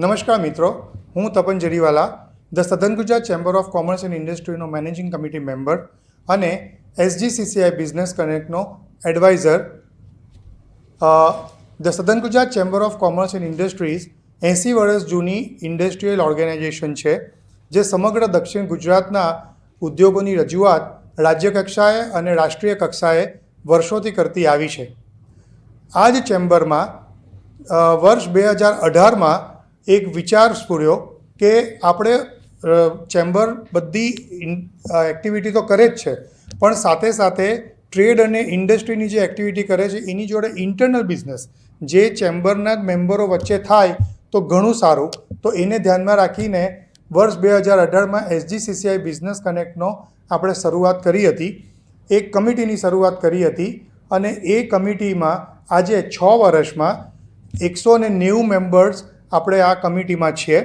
નમસ્કાર મિત્રો, હું Tapan Jariwala the Southern Gujarat chamber of commerce and ઇન્ડસ્ટ્રીનો મેનેજિંગ કમિટી મેમ્બર અને SGCCI બિઝનેસ કનેક્ટનો advisor. The Southern Gujarat chamber of commerce and industries 80 વર્ષ જૂની ઇન્ડસ્ટ્રીયલ ઓર્ગેનાઇઝેશન છે, જે સમગ્ર દક્ષિણ ગુજરાતના ઉદ્યોગોની રજૂઆત રાજ્ય કક્ષાએ અને રાષ્ટ્રીય કક્ષાએ વર્ષોથી કરતી આવી છે. આ જ ચેમ્બરમાં વર્ષ 2018માં એક વિચાર સ્ફુર્યો કે આપણે ચેમ્બર બધી એક્ટિવિટી તો કરે જ છે, પણ સાથે સાથે ટ્રેડ અને ઇન્ડસ્ટ્રીની જે એક્ટિવિટી કરે છે એની જોડે ઇન્ટરનલ બિઝનેસ જે ચેમ્બરના મેમ્બરો વચ્ચે થાય તો ઘણું સારું. તો એને ધ્યાનમાં રાખીને વર્ષ 2018માં SGCCI બિઝનેસ કનેક્ટનો આપણે શરૂઆત કરી હતી, એક કમિટીની શરૂઆત કરી હતી અને એ કમિટીમાં આજે 6 વર્ષમાં 190 મેમ્બર્સ આપણે આ કમિટીમાં છીએ.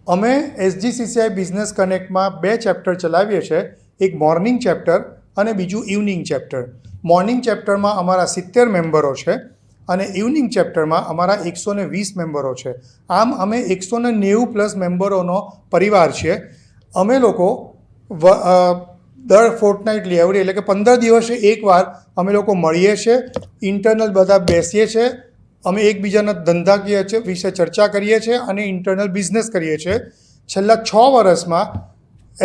અમે SGCCI બિઝનેસ કનેક્ટમાં 2 ચેપ્ટર ચલાવીએ છીએ, એક મોર્નિંગ ચેપ્ટર અને બીજું ઇવનિંગ ચેપ્ટર. મોર્નિંગ ચેપ્ટરમાં અમારા 70 મેમ્બરો છે અને ઇવનિંગ ચેપ્ટરમાં અમારા 120 મેમ્બરો છે. આમ અમે 190 પ્લસ મેમ્બરોનો પરિવાર છીએ. અમે લોકો દર ફોર્ટનાઇટલી એટલે કે 15 દિવસે એકવાર અમે લોકો મળીએ છીએ, ઇન્ટરનલ બધા બેસીએ છીએ, અમે એકબીજાના ધંધાકીય વિશે ચર્ચા કરીએ છીએ અને ઇન્ટરનલ બિઝનેસ કરીએ છીએ. છેલ્લા 6 વર્ષમાં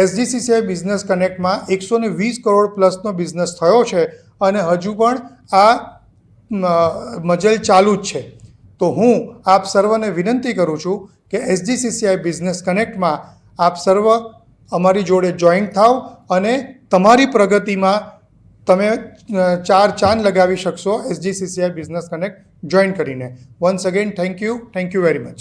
SGCCI બિઝનેસ કનેક્ટમાં 120 કરોડ પ્લસનો બિઝનેસ થયો છે અને હજુ પણ આ મજલ ચાલુ જ છે. તો હું આપ સર્વને વિનંતી કરું છું કે SGCCI બિઝનેસ કનેક્ટમાં આપ સર્વ અમારી જોડે જોઈન્ટ થાવ અને તમારી પ્રગતિમાં તમે 4 ચાંદ લગાવી શકશો SGCCI બિઝનેસ કનેક્ટ જોઈન કરીને. Once again thank you very much.